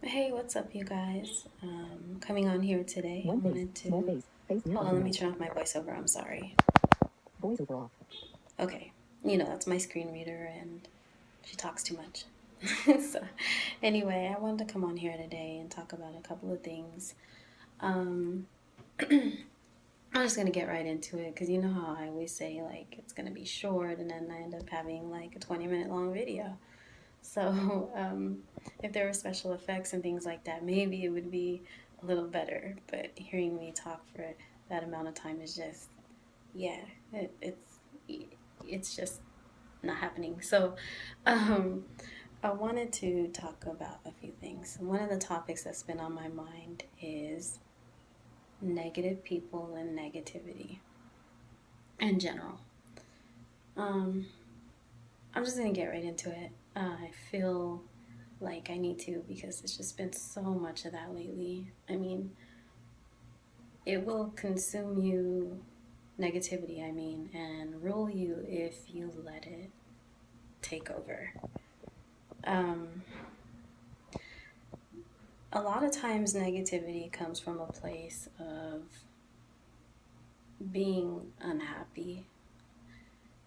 Hey, what's up, you guys? Coming on here today. I wanted to. Hold on, let me turn off my voiceover. I'm sorry. Voiceover off. Okay. That's my screen reader, and she talks too much. So, anyway, I wanted to come on here today and talk about a couple of things. Um, I'm just gonna get right into it because you know how I always say, like, it's gonna be short, and then I end up having like a 20-minute long video. So, if there were special effects and things like that, maybe it would be a little better. But hearing me talk for that amount of time is just, yeah, it's just not happening. So, um, I wanted to talk about a few things. One of the topics that's been on my mind is negative people and negativity in general. Um, I'm just gonna get right into it. I feel like I need to because it's just been so much of that lately. I mean, it will consume you, negativity, and rule you if you let it take over. Um, a lot of times, negativity comes from a place of being unhappy,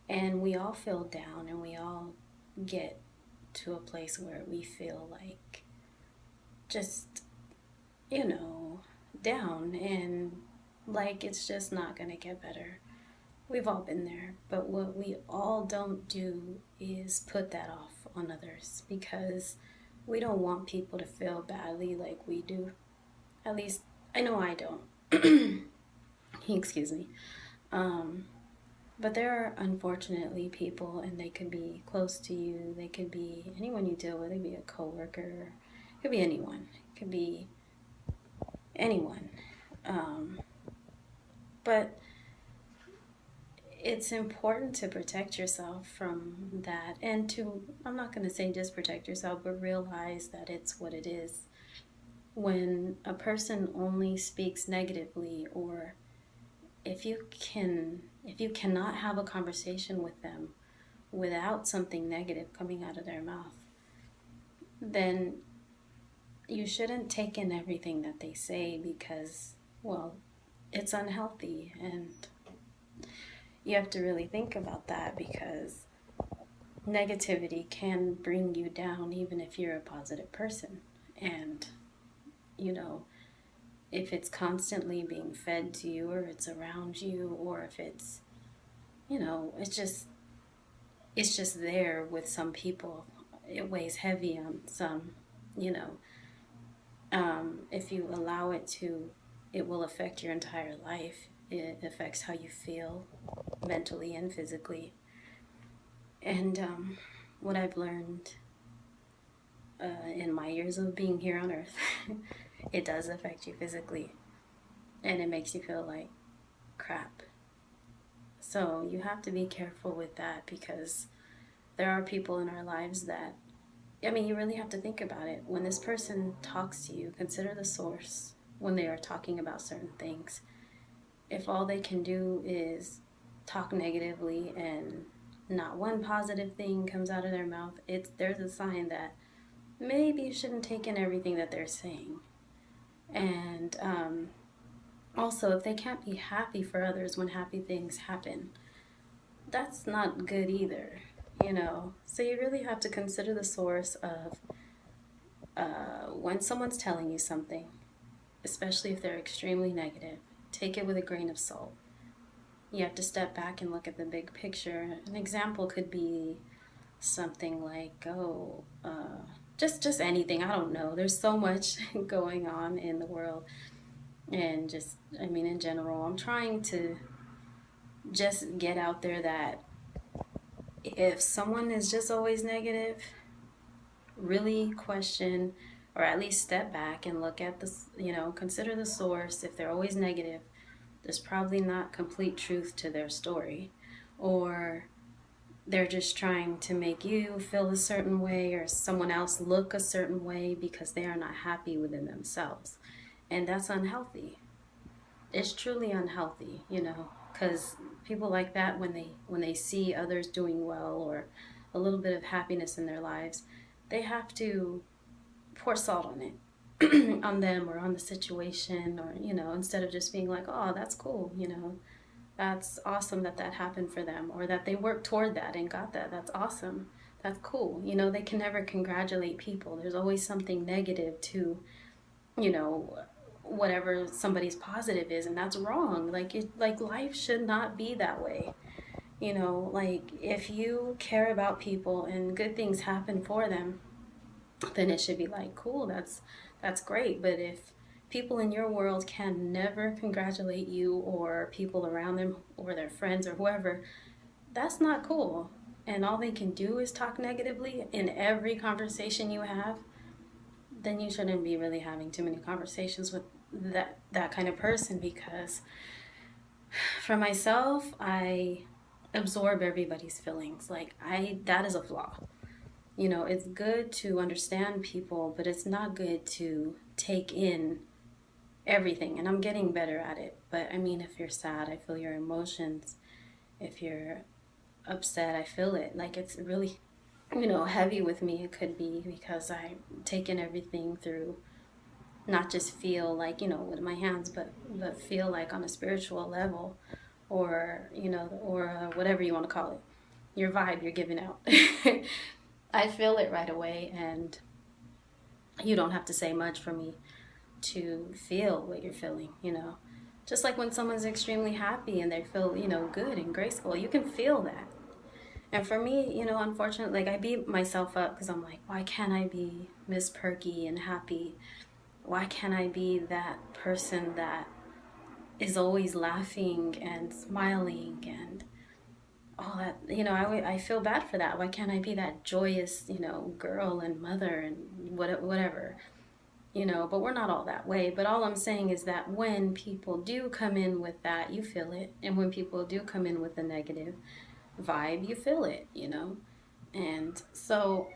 and we all feel down, and we all get to a place where we feel like just, you know, down and like it's just not gonna get better. We've all been there, but what we all don't do is put that off on others because we don't want people to feel badly like we do. At least I know I don't. Excuse me. Um, but there are unfortunately people, and they could be close to you. They could be anyone you deal with. It could be a coworker. It could be anyone. It could be anyone. Um, but it's important to protect yourself from that, and to, I'm not going to say just protect yourself, but realize that it's what it is. When a person only speaks negatively, or if you cannot have a conversation with them without something negative coming out of their mouth, then you shouldn't take in everything that they say because, well, it's unhealthy, and you have to really think about that because negativity can bring you down even if you're a positive person. And, you know, if it's constantly being fed to you, or it's around you, or if it's, it's just there with some people, it weighs heavy on some, you know. If you allow it to, it will affect your entire life. It affects how you feel mentally and physically. And what I've learned in my years of being here on earth, it does affect you physically, and it makes you feel like crap. So you have to be careful with that because there are people in our lives that, you really have to think about it. When this person talks to you, consider the source when they are talking about certain things. If all they can do is talk negatively and not one positive thing comes out of their mouth, there's a sign that maybe you shouldn't take in everything that they're saying. And also, if they can't be happy for others when happy things happen, that's not good either, you know? So you really have to consider the source of when someone's telling you something, especially if they're extremely negative, take it with a grain of salt. You have to step back and look at the big picture. An example could be something like, just anything. I don't know. There's so much going on in the world, and just, in general, I'm trying to just get out there that if someone is just always negative, really question, or at least step back and look at this, consider the source. If they're always negative, there's probably not complete truth to their story, or they're just trying to make you feel a certain way or someone else look a certain way because they are not happy within themselves. And that's unhealthy. It's truly unhealthy, because people like that, when they see others doing well or a little bit of happiness in their lives, they have to pour salt on it. on them or on the situation, or, instead of just being like, oh, that's cool, that's awesome that that happened for them, or that they worked toward that and got that. That's awesome. That's cool. They can never congratulate people. There's always something negative to, you know, whatever somebody's positive is, and that's wrong. Like life should not be that way. Like if you care about people and good things happen for them, then it should be like, cool, that's great. But if people in your world can never congratulate you or people around them or their friends or whoever, that's not cool. And all they can do is talk negatively in every conversation you have, then you shouldn't be really having too many conversations with that kind of person. Because for myself, I absorb everybody's feelings. Like that is a flaw. It's good to understand people, but it's not good to take in everything. And I'm getting better at it. But I mean, if you're sad, I feel your emotions. If you're upset, I feel it. Like it's really, heavy with me. It could be because I'm taking everything through, not just feel like, with my hands, but feel like on a spiritual level, or, or whatever you want to call it, your vibe you're giving out. I feel it right away, and you don't have to say much for me to feel what you're feeling, Just like when someone's extremely happy and they feel, good and graceful, you can feel that. And for me, unfortunately, like I beat myself up because I'm like, why can't I be Miss Perky and happy? Why can't I be that person that is always laughing and smiling and all that? I feel bad for that. Why can't I be that joyous, girl and mother and whatever? But we're not all that way. But all I'm saying is that when people do come in with that, you feel it. And when people do come in with the negative vibe, you feel it, And so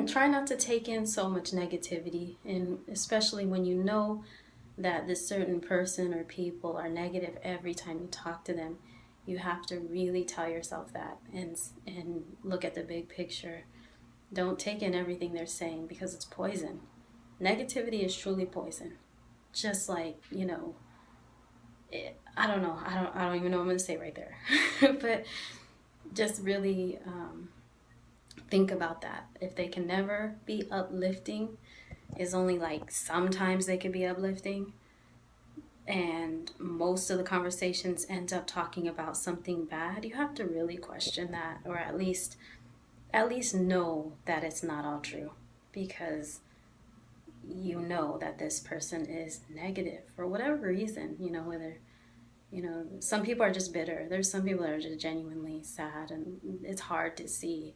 try not to take in so much negativity, and especially when you know that this certain person or people are negative every time you talk to them. You have to really tell yourself that and look at the big picture. Don't take in everything they're saying, because it's poison. Negativity is truly poison. Just like, I don't know. I don't even know what I'm going to say right there. But just really think about that. If they can never be uplifting, is only like sometimes they can be uplifting, and most of the conversations end up talking about something bad, you have to really question that, or at least know that it's not all true, because you know that this person is negative for whatever reason, whether, some people are just bitter. There's some people that are just genuinely sad, and it's hard to see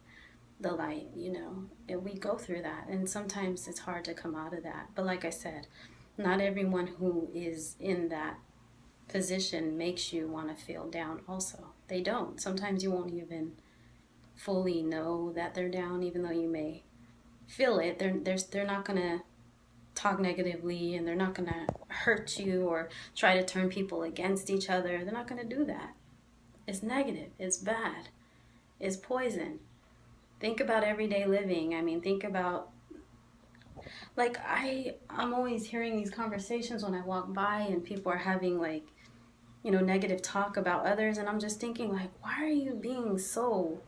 the light, and we go through that, and sometimes it's hard to come out of that. But like I said, not everyone who is in that position makes you want to feel down also. They don't. Sometimes you won't even fully know that they're down, even though you may feel it. They're not going to talk negatively, and they're not going to hurt you or try to turn people against each other. They're not going to do that. It's negative. It's bad. It's poison. Think about everyday living. I mean, think about, like, I'm always hearing these conversations when I walk by, and people are having, like, negative talk about others, and I'm just thinking, like, why are you being so,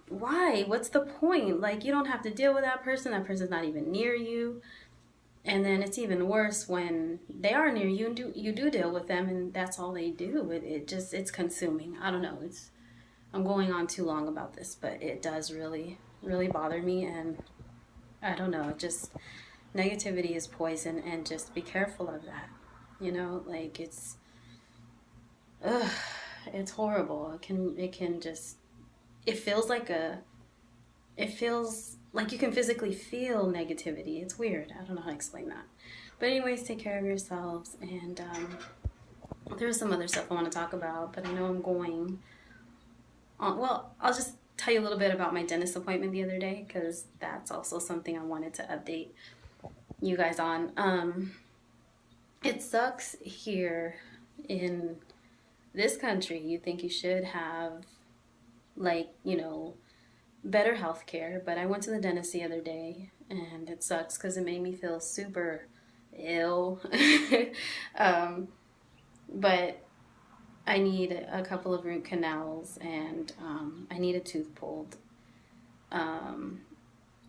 why? What's the point? Like, you don't have to deal with that person. That person's not even near you. And then it's even worse when they are near you and you do deal with them, and that's all they do. It's consuming. I don't know. I'm going on too long about this, but it does really, really bother me. And I don't know, just negativity is poison, and just be careful of that. Like it's horrible. It can just, it feels like you can physically feel negativity. It's weird. I don't know how to explain that. But anyways, take care of yourselves. And there's some other stuff I want to talk about, but I know I'm going on. Well, I'll just tell you a little bit about my dentist appointment the other day, because that's also something I wanted to update you guys on. It sucks here in this country. You think you should have, like, better health care, but I went to the dentist the other day, and it sucks because it made me feel super ill. But I need a couple of root canals, and I need a tooth pulled, um,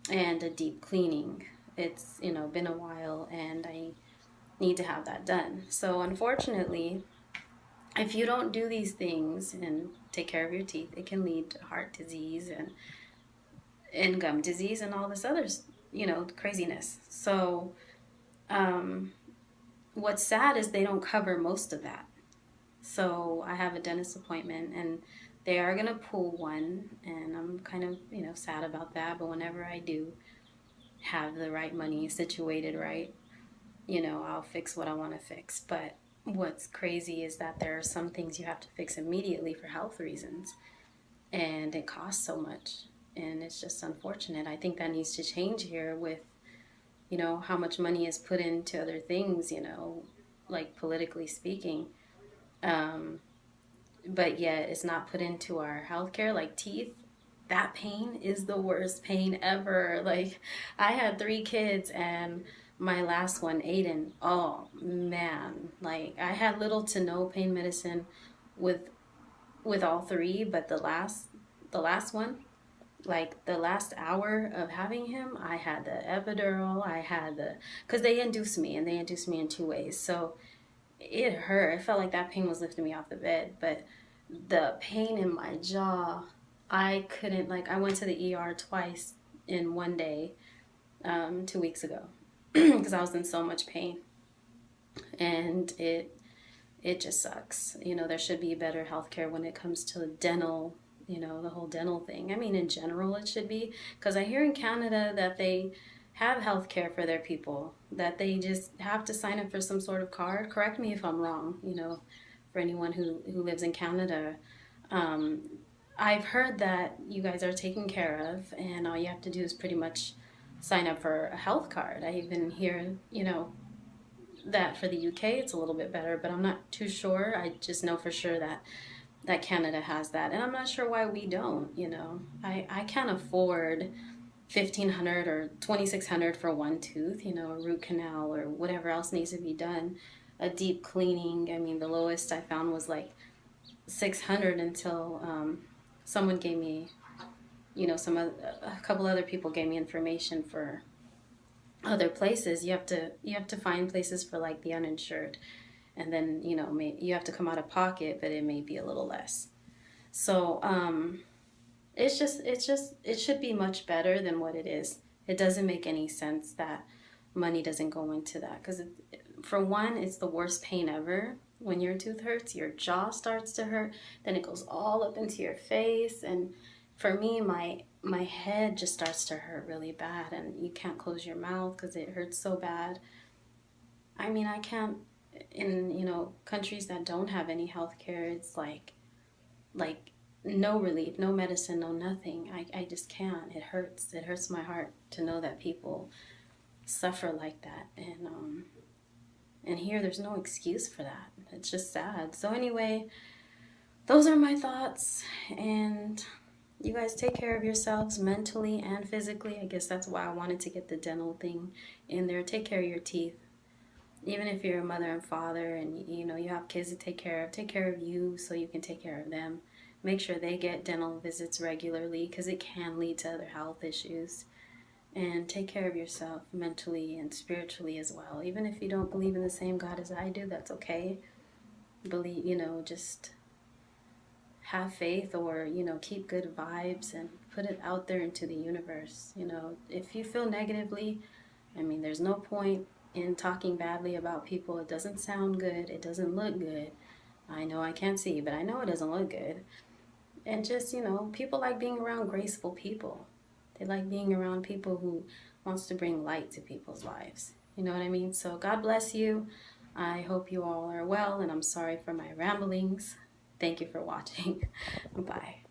and a deep cleaning. It's, been a while, and I need to have that done. So unfortunately, if you don't do these things and take care of your teeth, it can lead to heart disease and gum disease and all this other, craziness. So um, what's sad is they don't cover most of that. So I have a dentist appointment, and they are going to pull one, and I'm kind of, sad about that. But whenever I do have the right money situated right, I'll fix what I want to fix. But what's crazy is that there are some things you have to fix immediately for health reasons, and it costs so much. And it's just unfortunate. I think that needs to change here with, how much money is put into other things, like politically speaking. Um, but yet it's not put into our healthcare, like teeth. That pain is the worst pain ever. Like, I had 3 kids, and my last one, Aiden, oh man, like I had little to no pain medicine with all 3, but the last one, like the last hour of having him, I had the epidural, I had because they induced me, and they induced me in 2 ways. So it hurt. It felt like that pain was lifting me off the bed, but the pain in my jaw, I couldn't, like, I went to the ER twice in one day, 2 weeks ago, because I was in so much pain, and it just sucks. There should be better healthcare when it comes to dental, the whole dental thing. I mean, in general, it should be, because I hear in Canada that they have healthcare for their people, that they just have to sign up for some sort of card. Correct me if I'm wrong, for anyone who lives in Canada. Um, I've heard that you guys are taken care of, and all you have to do is pretty much sign up for a health card. I even hear, that for the UK it's a little bit better, but I'm not too sure. I just know for sure that Canada has that, and I'm not sure why we don't. I can't afford 1,500 or 2,600 for one tooth. A root canal or whatever else needs to be done, a deep cleaning. I mean, the lowest I found was like 600 until someone gave me, a couple other people gave me information for other places. You have to find places for like the uninsured, and then you have to come out of pocket, but it may be a little less. So it should be much better than what it is. It doesn't make any sense that money doesn't go into that, because for one, it's the worst pain ever. When your tooth hurts, your jaw starts to hurt, then it goes all up into your face, and for me, my head just starts to hurt really bad, and you can't close your mouth because it hurts so bad. I mean, I can't, in countries that don't have any health care, it's like no relief, no medicine, no nothing. I just can't. It hurts my heart to know that people suffer like that, and here there's no excuse for that. It's just sad. So anyway, those are my thoughts, and you guys take care of yourselves mentally and physically. I guess that's why I wanted to get the dental thing in there. Take care of your teeth. Even if you're a mother and father, and you have kids to take care of you so you can take care of them. Make sure they get dental visits regularly, because it can lead to other health issues. And take care of yourself mentally and spiritually as well. Even if you don't believe in the same God as I do, that's okay. Believe, just have faith, or keep good vibes and put it out there into the universe. If you feel negatively, I mean, there's no point in talking badly about people. It doesn't sound good. It doesn't look good. I know I can't see, but I know it doesn't look good. And just, people like being around graceful people. They like being around people who wants to bring light to people's lives. You know what I mean? So God bless you. I hope you all are well, and I'm sorry for my ramblings. Thank you for watching. Bye.